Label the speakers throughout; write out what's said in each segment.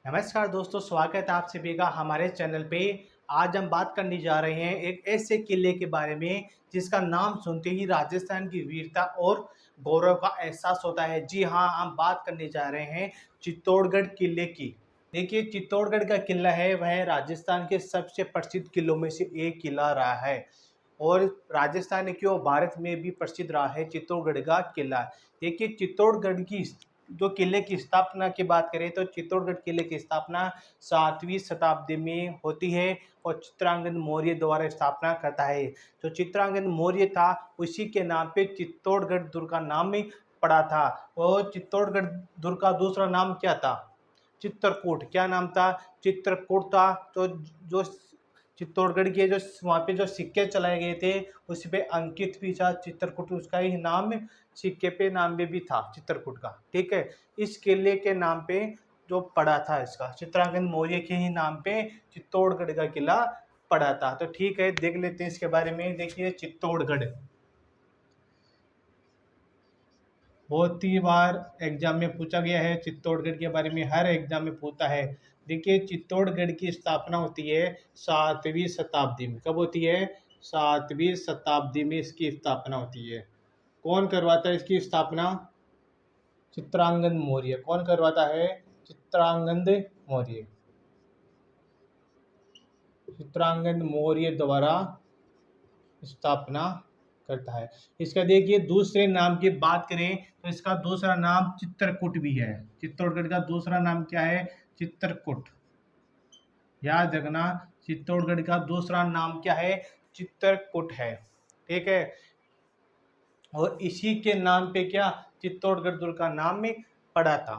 Speaker 1: नमस्कार दोस्तों, स्वागत है आप सभी का हमारे चैनल पे। आज हम बात करने जा रहे हैं एक ऐसे किले के बारे में जिसका नाम सुनते ही राजस्थान की वीरता और गौरव का एहसास होता है। जी हाँ, हम बात करने जा रहे हैं चित्तौड़गढ़ किले की। देखिए, चित्तौड़गढ़ का किला है वह राजस्थान के सबसे प्रसिद्ध किलों में से एक किला रहा है और राजस्थान क्यों भारत में भी प्रसिद्ध रहा है चित्तौड़गढ़ का किला। देखिए, चित्तौड़गढ़ की जो किले की स्थापना की बात करें तो चित्तौड़गढ़ किले की स्थापना 7वीं शताब्दी में होती है और चित्रांगद मौर्य द्वारा स्थापना करता है। जो चित्रांगद मौर्य था उसी के नाम पे चित्तौड़गढ़ दुर्ग का नाम ही पड़ा था। और चित्तौड़गढ़ दुर्ग का दूसरा नाम क्या था? चित्रकूट। क्या नाम था? चित्रकूट था। तो जो चित्तौड़गढ़ के जो वहाँ पे जो सिक्के चलाए गए थे उस पे अंकित भी था चित्रकूट, उसका ही नाम सिक्के पे नाम में भी था चित्रकूट का। ठीक है, इस किले के नाम पे जो पड़ा था इसका चित्रांगद मौर्य के ही नाम पे चित्तौड़गढ़ का किला पड़ा था। तो ठीक है, देख लेते हैं इसके बारे में। देखिए, चित्तौड़गढ़ बहुत ही बार एग्जाम में पूछा गया है। चित्तौड़गढ़ के बारे में हर एग्जाम में पूछता है। देखिए, चित्तौड़गढ़ की स्थापना होती है 7वीं शताब्दी में। कब होती है? 7वीं शताब्दी में इसकी स्थापना होती है। कौन करवाता है इसकी स्थापना? चित्रांगद मौर्य। कौन करवाता है? चित्रांगद मौर्य। चित्रांगद मौर्य द्वारा स्थापना करता है। इसका देखिए दूसरे नाम की बात करें तो इसका दूसरा नाम चित्रकूट भी है। चित्तौड़गढ़ का दूसरा नाम क्या है? चित्रकूट। याद रखना, चित्तौड़गढ़ का दूसरा नाम क्या है? चित्रकूट है। ठीक है, और इसी के नाम पे क्या चित्तौड़गढ़ दुर्ग का नाम में पड़ा था।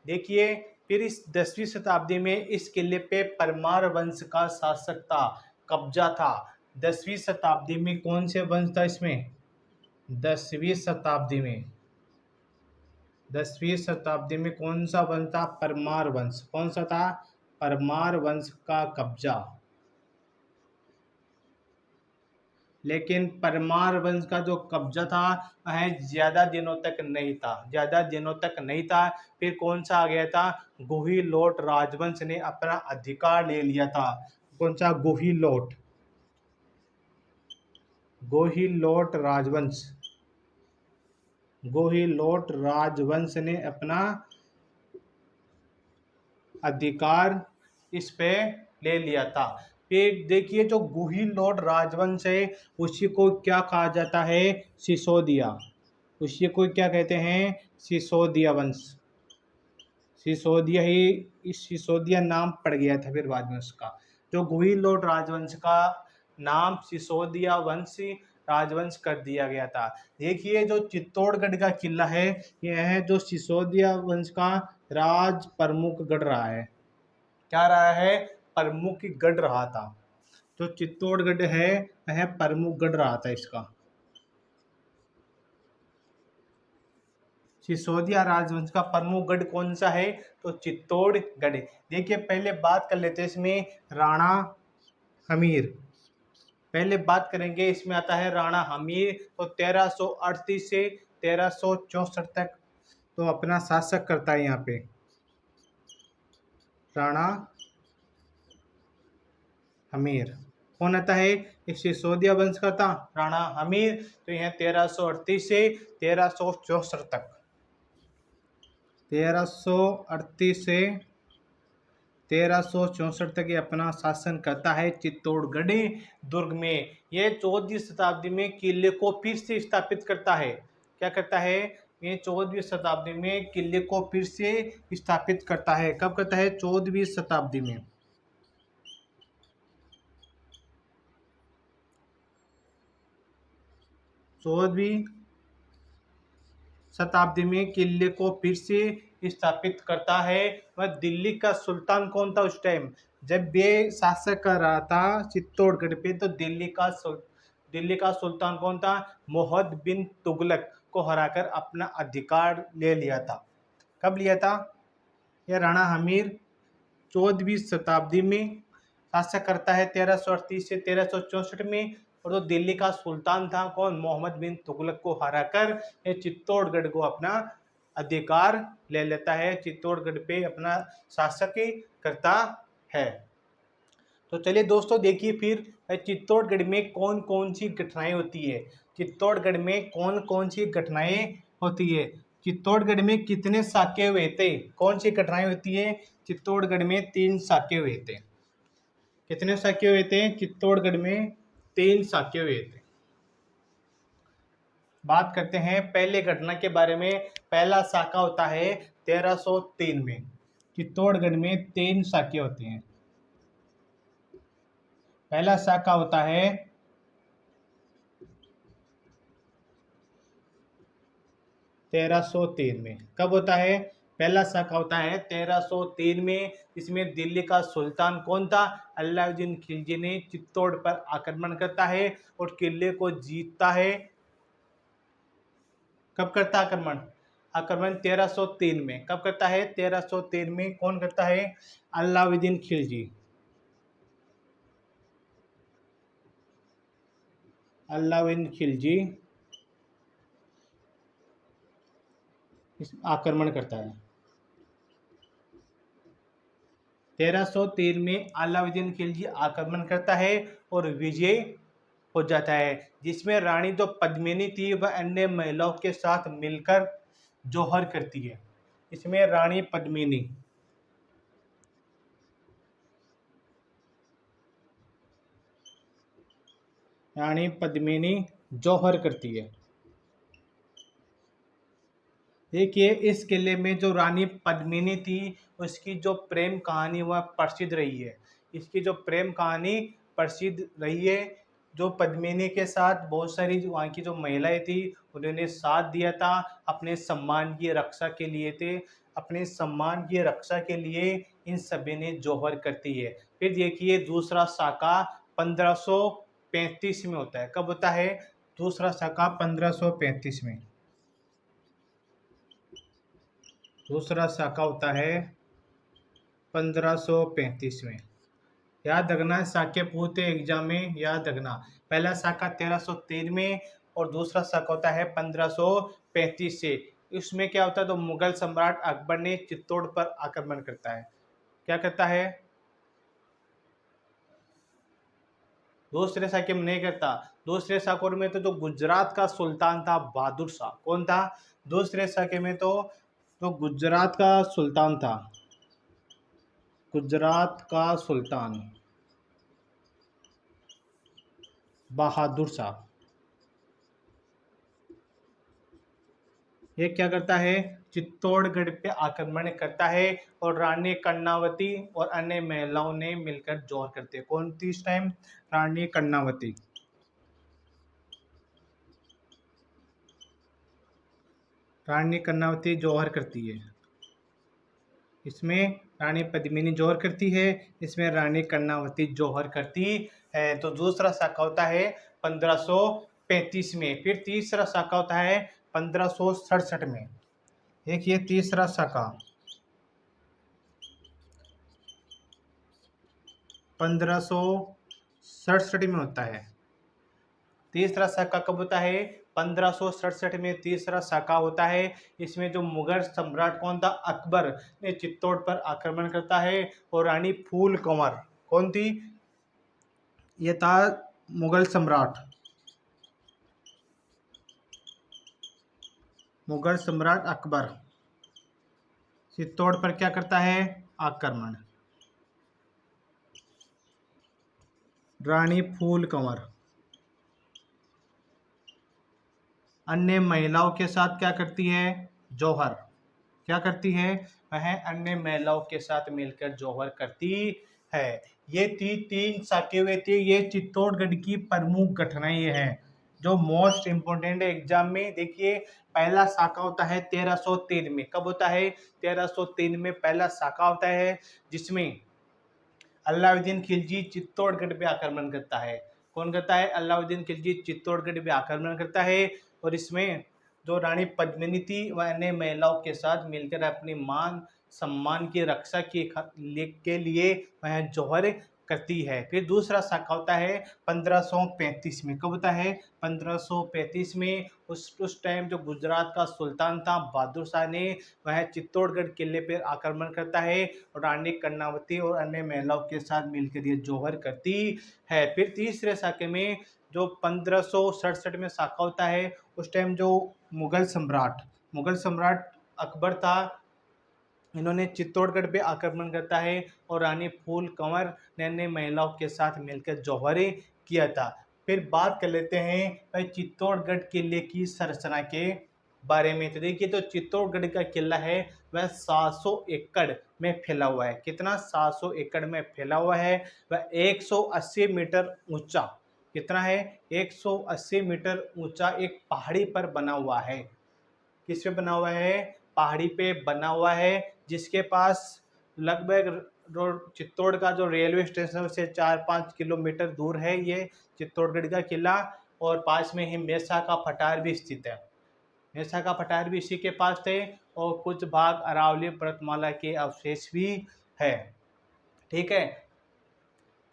Speaker 1: देखिए, फिर इस 10वीं शताब्दी में इस किले पे परमार वंश का शासक था, कब्जा था। 10वीं शताब्दी में कौन से वंश था इसमें? 10वीं शताब्दी में 10वीं शताब्दी में कौन सा वंश था? परमार वंश। कौन सा था? परमार वंश का कब्जा। लेकिन परमार वंश का जो कब्जा था वह ज़्यादा दिनों तक नहीं था। ज़्यादा दिनों तक नहीं था। फिर कौन सा आ गया था? गुहिलोट राजवंश ने अपना अधिकार ले लिया था। कौन सा? गुहिलोट। गुहिलोट राजवंश। गुहिलोट राजवंश ने अपना अधिकार इस पे ले लिया था। फिर देखिए, जो गुहिलोट राजवंश है उसी को क्या कहा जाता है? सिसोदिया। उसी को क्या कहते हैं? सिसोदिया वंश। सिसोदिया ही, इस सिसोदिया नाम पड़ गया था फिर बाद में उसका। जो गुहिलोट राजवंश का नाम सिसोदिया वंश राजवंश कर दिया गया था। देखिए, जो चित्तौड़गढ़ का किला है यह है जो सिसोदिया वंश का राज प्रमुख गढ़ रहा है। क्या रहा है? प्रमुख गढ़ रहा था। जो चित्तौड़गढ़ है वह प्रमुख गढ़ रहा था इसका। सिसोदिया राजवंश का प्रमुख गढ़ कौन सा है? तो चित्तौड़गढ़। देखिए, पहले बात कर लेते हैं इसमें राणा हमीर। पहले बात करेंगे, इसमें आता है राणा हमीर। तो 1338 से 1364 तक तो अपना शासक करता है यहाँ पे राणा हमीर। कौन आता है? एक सिसोदिया वंश का था राणा हमीर। तो यह 1338 से 1364 तक 1338 से 1364 तक ये अपना शासन करता है चित्तौड़गढ़ दुर्ग में। ये 14वीं शताब्दी में किले को फिर से स्थापित करता है। क्या करता है? ये 14वीं शताब्दी में किले को फिर से स्थापित करता है। कब करता है? 14वीं शताब्दी में। 14वीं शताब्दी में किले को फिर से स्थापित करता है। वह दिल्ली का सुल्तान कौन था उस टाइम जब ये शासक कर रहा था चित्तौड़गढ़ पे? तो दिल्ली का सुल्तान कौन था? मोहम्मद बिन तुगलक को हराकर अपना अधिकार ले लिया था। कब लिया था? यह राणा हमीर 14वीं शताब्दी में शासक करता है 1338 से 1364 में। और जो दिल्ली का सुल्तान था कौन? मोहम्मद बिन तुगलक को हराकर ये चित्तौड़गढ़ को अपना अधिकार ले लेता है, चित्तौड़गढ़ पे अपना शासक करता है। तो चलिए दोस्तों देखिए फिर चित्तौड़गढ़ में कौन कौन सी घटनाएं होती है। चित्तौड़गढ़ में कौन कौन सी घटनाएं होती है। चित्तौड़गढ़ में कितने साके हुए थे, कौन सी घटनाएं होती है। चित्तौड़गढ़ में 3 साके हुए थे। कितने साके हुए थे। चित्तौड़गढ़ में 3 साके हुए थे। बात करते हैं पहले घटना के बारे में। पहला साका होता है 1303 में। चित्तौड़गढ़ में 3 साके होते हैं। पहला साका होता है 1303 में। कब होता है। पहला साका होता है 1303 में। इसमें दिल्ली का सुल्तान कौन था। अलाउद्दीन खिलजी ने चित्तौड़ पर आक्रमण करता है और किले को जीतता है। कब करता आक्रमण। आक्रमण 1303 में। कब करता है। 1303 में कौन करता है। अलाउद्दीन खिलजी। अलाउद्दीन खिलजी आक्रमण करता है। 1303 में अलाउद्दीन खिलजी आक्रमण करता है और विजय हो जाता है, जिसमें रानी जो पद्मिनी थी वह अन्य महिलाओं के साथ मिलकर जौहर करती है। इसमें रानी पद्मिनी जौहर करती है। देखिए इस किले में जो रानी पद्मिनी थी उसकी जो प्रेम कहानी वह प्रसिद्ध रही है। इसकी जो प्रेम कहानी प्रसिद्ध रही है, जो पद्मिनी के साथ बहुत सारी वहाँ की जो महिलाएं थी उन्होंने साथ दिया था, अपने सम्मान की रक्षा के लिए थे। अपने सम्मान की रक्षा के लिए इन सभी ने जौहर करती है। फिर देखिए दूसरा साका 1535 में होता है। कब होता है। दूसरा साका 1535 में। दूसरा साका होता है 1535 में। याद रखना, साके पूछते एग्जाम में, याद रखना। पहला साका 1303 में और दूसरा साका होता है 1535 से। इसमें क्या होता है, तो मुगल सम्राट अकबर ने चित्तौड़ पर आक्रमण करता है। क्या करता है। दूसरे साके में नहीं करता। दूसरे साकोर में तो जो गुजरात का सुल्तान था बहादुर शाह। कौन था। दूसरे साके में तो गुजरात का सुल्तान था। गुजरात का सुल्तान बहादुर शाह। ये क्या करता है, चित्तौड़गढ़ पे आक्रमण करता है और रानी कर्णावती और अन्य महिलाओं ने मिलकर जौहर करते हैं। कौन थी इस टाइम। रानी कर्णावती। रानी कर्णावती जौहर करती है। इसमें रानी पद्मिनी जौहर करती है, इसमें रानी कर्णावती जौहर करती है। तो दूसरा शाखा होता है 1535 में। फिर तीसरा शाखा होता है 1567 में। देखिए तीसरा शाखा 1567 में होता है। तीसरा शाखा कब होता है। 1567 में तीसरा शाखा होता है। इसमें जो मुगल सम्राट कौन था, अकबर ने चित्तौड़ पर आक्रमण करता है और रानी फूल कंवर। कौन थी। ये था मुगल सम्राट। मुगल सम्राट अकबर चित्तौड़ पर क्या करता है, आक्रमण। रानी फूल कंवर अन्य महिलाओं के साथ क्या करती है, जौहर। क्या करती है, वह अन्य महिलाओं के साथ मिलकर जौहर करती है। ये थी 3 साके हुए थे। ये चित्तौड़गढ़ की प्रमुख घटनाएं हैं जो मोस्ट इम्पोर्टेंट है एग्जाम में। देखिए पहला साका होता है 1303 में। कब होता है, 1303 में पहला साका होता है, जिसमें अलाउद्दीन खिलजी चित्तौड़गढ़ पे आक्रमण करता है। कौन करता है, अलाउद्दीन खिलजी चित्तौड़गढ़ पे आक्रमण करता है और इसमें जो रानी पद्मिनी थी वह अन्य महिलाओं के साथ मिलकर अपनी मान सम्मान की रक्षा के लिए वह जौहर करती है। फिर दूसरा साका होता है 1535 में। कब होता है? 1535 में। उस टाइम जो गुजरात का सुल्तान था बहादुर शाह ने, वह चित्तौड़गढ़ किले पर आक्रमण करता है और रानी कर्णावती और अन्य महिलाओं के साथ मिलकर ये जौहर करती है। फिर तीसरे साके में जो 1567 में साका होता है, उस टाइम जो मुगल सम्राट अकबर था, इन्होंने चित्तौड़गढ़ पे आक्रमण करता है और रानी फूल कंवर ने अन्य महिलाओं के साथ मिलकर जौहरे किया था। फिर बात कर लेते हैं भाई चित्तौड़गढ़ किले की संरचना के बारे में। तो देखिए, तो चित्तौड़गढ़ का किला है वह 700 एकड़ में फैला हुआ है। कितना? 700 एकड़ में फैला हुआ है। वह 180 मीटर ऊंचा, कितना है? 180 मीटर ऊंचा एक पहाड़ी पर बना हुआ है। किस पे बना हुआ है? पहाड़ी पे बना हुआ है, जिसके पास लगभग चित्तौड़ का जो रेलवे स्टेशन से 4-5 किलोमीटर दूर है ये चित्तौड़गढ़ का किला। और पास में ही मेसा का पठार भी स्थित है। मेसा का पठार भी इसी के पास थे और कुछ भाग अरावली पर्वतमाला के अवशेष भी है। ठीक है।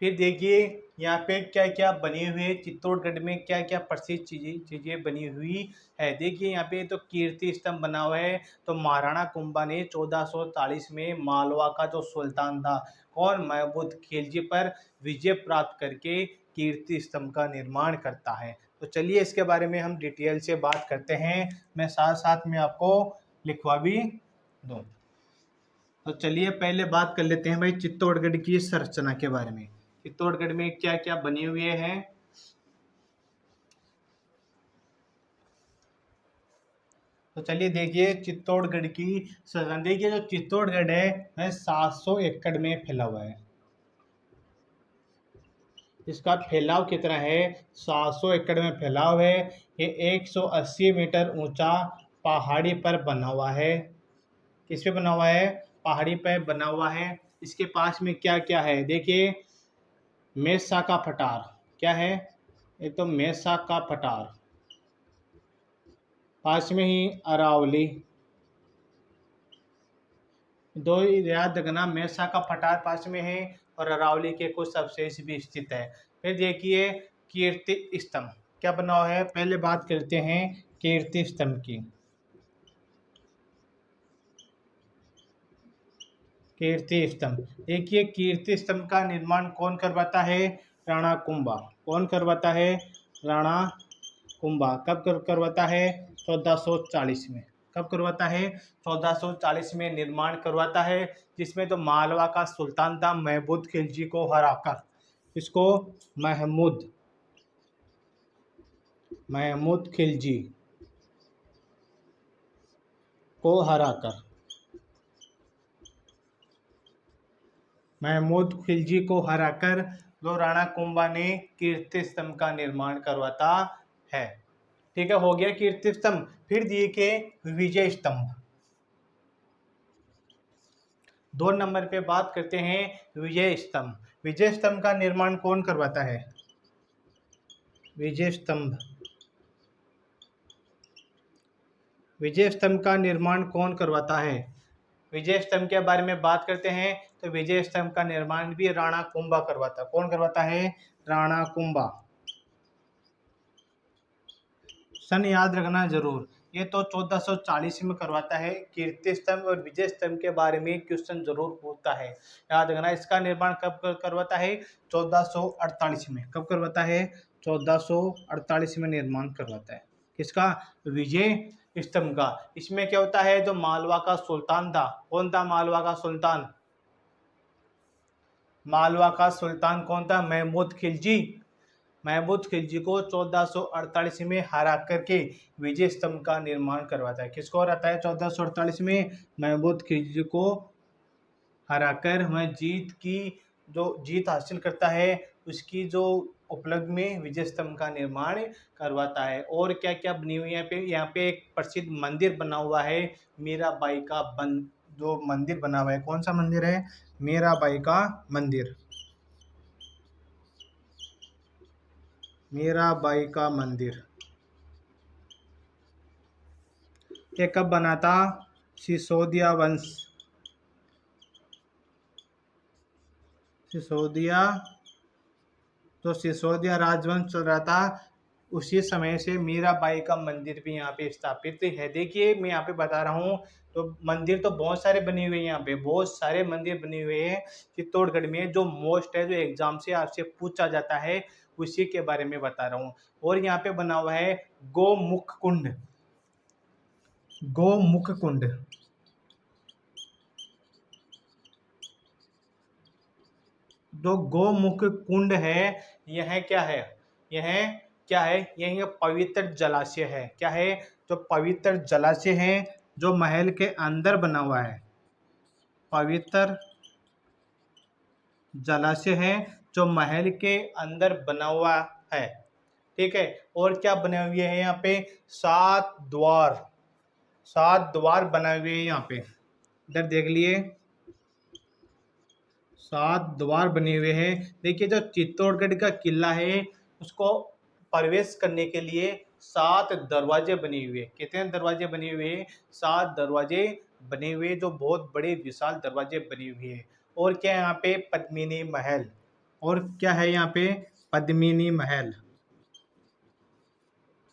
Speaker 1: फिर देखिए यहाँ पे क्या क्या बने हुए, चित्तौड़गढ़ में क्या क्या प्रसिद्ध चीज़ें बनी हुई है। देखिए यहाँ पे तो कीर्ति स्तंभ बना हुआ है। तो महाराणा कुंभा ने 1440 में मालवा का जो सुल्तान था, कौन? महमूद खिलजी पर विजय प्राप्त करके कीर्ति स्तंभ का निर्माण करता है। तो चलिए इसके बारे में हम डिटेल से बात करते हैं, मैं साथ साथ में आपको लिखवा भी दूँ। तो चलिए पहले बात कर लेते हैं भाई चित्तौड़गढ़ की संरचना के बारे में। चित्तौड़गढ़ में क्या क्या बने हुए हैं। तो चलिए देखिए चित्तौड़गढ़ की संरचना। देखिए जो चित्तौड़गढ़ है वह 700 एकड़ में फैला हुआ है। इसका फैलाव कितना है? 700 एकड़ में फैलाव है। ये 180 मीटर ऊंचा पहाड़ी पर बना हुआ है। किस पे बना हुआ है? पहाड़ी पर बना हुआ है। इसके पास में क्या क्या है? देखिए मेसा का पठार, क्या है? एक तो मेसा का पठार, पास में ही अरावली, दो याद रखना, मेसा का पठार पास में है और अरावली के कुछ अवशेष भी स्थित है। फिर देखिए कीर्ति स्तंभ क्या बना हुआ है। पहले बात करते हैं कीर्ति स्तंभ की। कीर्ति स्तंभ, देखिए कीर्ति स्तंभ का निर्माण कौन करवाता है? राणा कुंभा। कौन करवाता है? राणा कुंभा। कब करवाता है? 1440 में। कब करवाता है? 1440 में निर्माण करवाता है, जिसमें तो मालवा का सुल्तान था महमूद खिलजी को हराकर, इसको महमूद खिलजी को हराकर, महमूद खिलजी को हराकर जो राणा कुंभा ने कीर्ति स्तंभ का निर्माण करवाता है। ठीक है, हो गया कीर्ति स्तंभ। फिर दिए के विजय स्तंभ। 2 नंबर पे बात करते हैं विजय स्तंभ। विजय स्तंभ का निर्माण कौन करवाता है? विजय स्तंभ, विजय स्तंभ का निर्माण कौन करवाता है? विजय स्तंभ के बारे में बात करते हैं तो विजय स्तंभ का निर्माण भी राणा कुंभा करवाता है। कौन करवाता है? राणा कुंभा। सन याद रखना जरूर। ये तो 1440 में करवाता है। कीर्ति स्तंभ और विजय स्तंभ के बारे में क्वेश्चन जरूर पूछता है, याद रखना। इसका निर्माण कब करवाता है? 1448 में। कब करवाता है? 1448 में निर्माण करवाता है। किसका? विजय स्तंभ का। इसमें क्या होता है, जो मालवा का सुल्तान था, कौन था मालवा का सुल्तान? मालवा का सुल्तान कौन था? महमूद खिलजी। महमूद खिलजी को 1448 में हरा करके विजय स्तंभ का निर्माण करवाता है। किसको हराता है? 1448 में महमूद खिलजी को हराकर वह जीत हासिल करता है, उसकी जो उपलब्ध में विजय स्तंभ का निर्माण करवाता है। और क्या क्या बनी हुई है यहाँ पे एक प्रसिद्ध मंदिर बना हुआ है, मीराबाई का जो मंदिर बना हुआ है। कौन सा मंदिर है? मीराबाई का मंदिर। मीराबाई का मंदिर ये कब बना था? सिसोदिया वंश सिसोदिया, तो सिसोदिया राजवंश चल रहा था, उसी समय से मीराबाई का मंदिर भी यहाँ पे स्थापित है। देखिए मैं यहाँ पे बता रहा हूँ, तो मंदिर तो बहुत सारे बने हुए हैं, यहाँ पे बहुत सारे मंदिर बने हुए हैं चित्तौड़गढ़ में। जो मोस्ट है, जो एग्जाम से आपसे पूछा जाता है, उसी के बारे में बता रहा हूँ। और यहाँ पे बना हुआ है गोमुख कुंड, गोमुख कुंड, जो गोमुख कुंड है, यह क्या है, यह क्या है, यह पवित्र जलाशय है। क्या है, जो पवित्र जलाशय है, जो महल के अंदर बना हुआ है, पवित्र जलाशय है जो महल के अंदर बना हुआ है। ठीक है, और क्या बने हुए हैं यहाँ पे, 7 द्वार, 7 द्वार बनाए हुए हैं यहाँ पे, इधर देख लिए 7 द्वार बने हुए हैं। देखिए जो चित्तौड़गढ़ का किला है, उसको प्रवेश करने के लिए 7 दरवाजे बने हुए। कितने दरवाजे बने हुए, 7 दरवाजे बने हुए, जो बहुत बड़े विशाल दरवाजे बने हुए हैं। और क्या है यहाँ पे, पद्मिनी महल, और क्या है यहाँ पे, पद्मिनी महल,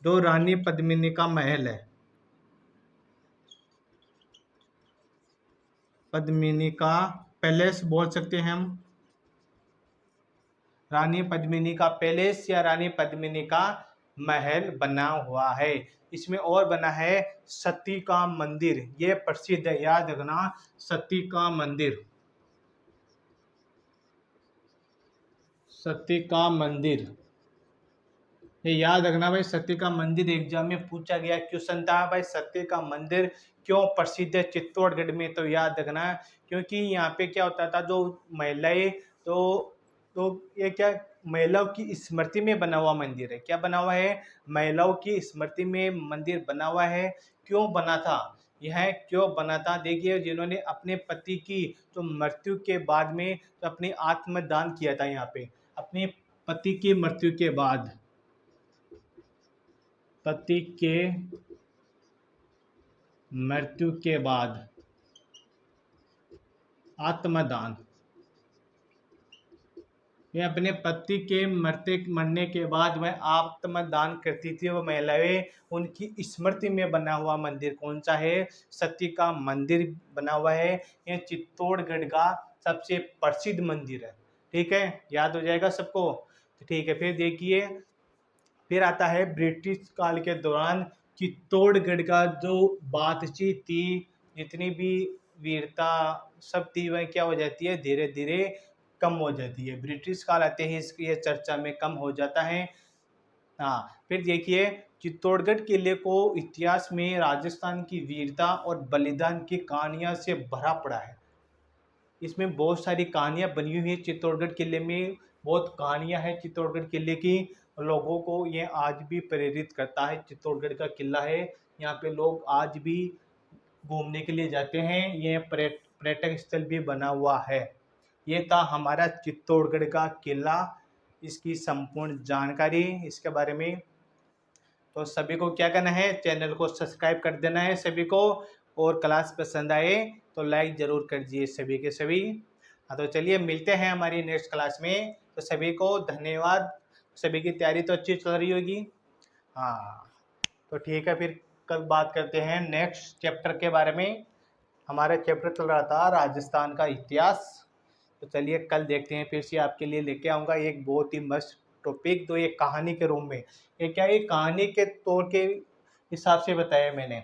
Speaker 1: जो रानी पद्मिनी का महल है, पद्मिनी का पैलेस बोल सकते हैं हम, रानी पद्मिनी का पैलेस या रानी पद्मिनी का महल बना हुआ है। इसमें और बना है सती का मंदिर, ये प्रसिद्ध है, याद रखना, सती का मंदिर, सती का मंदिर, ये याद रखना भाई। सती का मंदिर एग्जाम में पूछा गया क्वेश्चन था भाई, सती का मंदिर क्यों प्रसिद्ध है चित्तौड़गढ़ में, तो याद रखना क्योंकि यहाँ पे क्या होता था, जो महिलाएं, तो ये क्या, महिलाओं की स्मृति में बना हुआ मंदिर है। क्या बना हुआ है, महिलाओं की स्मृति में मंदिर बना हुआ है। क्यों बना था, यह क्यों बना था, देखिए जिन्होंने अपने पति की तो मृत्यु के बाद में तो अपने आत्मदान किया था यहाँ पे, अपने पति की मृत्यु के बाद, पति के मृत्यु के बाद आत्मदान, ये अपने पति के मरने के बाद वह आत्मदान करती थी वो महिलाएं, उनकी स्मृति में बना हुआ मंदिर कौन सा है, सती का मंदिर बना हुआ है। ये चित्तौड़गढ़ का सबसे प्रसिद्ध मंदिर है। ठीक है, याद हो जाएगा सबको। तो ठीक है, फिर देखिए, फिर आता है ब्रिटिश काल के दौरान चित्तौड़गढ़ का जो बातचीत थी, जितनी भी वीरता सब थी, वह क्या हो जाती है, धीरे धीरे कम हो जाती है। ब्रिटिश काल आते ही इसकी ये चर्चा में कम हो जाता है। हाँ, फिर देखिए, चित्तौड़गढ़ किले को इतिहास में राजस्थान की वीरता और बलिदान की कहानियां से भरा पड़ा है। इसमें बहुत सारी कहानियां बनी हुई हैं चित्तौड़गढ़ किले में, बहुत कहानियां हैं चित्तौड़गढ़ किले की। लोगों को ये आज भी प्रेरित करता है। चित्तौड़गढ़ का किला है, यहाँ पे लोग आज भी घूमने के लिए जाते हैं, ये पर्यटक स्थल भी बना हुआ है। ये था हमारा चित्तौड़गढ़ का किला, इसकी संपूर्ण जानकारी इसके बारे में। तो सभी को क्या करना है, चैनल को सब्सक्राइब कर देना है सभी को, और क्लास पसंद आए तो लाइक ज़रूर कर दीजिए सभी के सभी। हाँ, तो चलिए मिलते हैं हमारी नेक्स्ट क्लास में। तो सभी को धन्यवाद। सभी की तैयारी तो अच्छी चल रही होगी। हाँ, तो ठीक है, फिर कल बात करते हैं नेक्स्ट चैप्टर के बारे में। हमारा चैप्टर चल रहा था राजस्थान का इतिहास। तो चलिए कल देखते हैं, फिर से आपके लिए लेके आऊँगा एक बहुत ही मस्त टॉपिक, तो एक कहानी के रूप में, ये क्या, एक कहानी के तौर के हिसाब से बताया मैंने,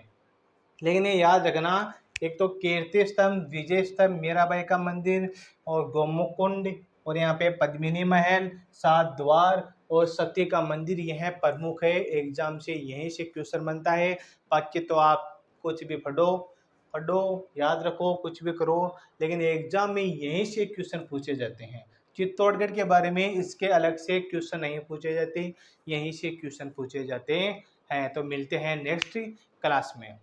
Speaker 1: लेकिन ये याद रखना, एक तो कीर्ति स्तंभ, विजय स्तंभ, मीराबाई का मंदिर, और गोमुख कुंड, और यहाँ पे पद्मिनी महल, 7 द्वार, और सती का मंदिर, यह प्रमुख है। एग्जाम से यहीं से क्वेश्चन बनता है। बाकी तो आप कुछ भी पढ़ो पढ़ो, याद रखो, कुछ भी करो, लेकिन एग्जाम में यहीं से क्वेश्चन पूछे जाते हैं। चित्तौड़गढ़ के बारे में इसके अलग से क्वेश्चन नहीं पूछे जाते, यहीं से क्वेश्चन पूछे जाते हैं। तो मिलते हैं नेक्स्ट क्लास में।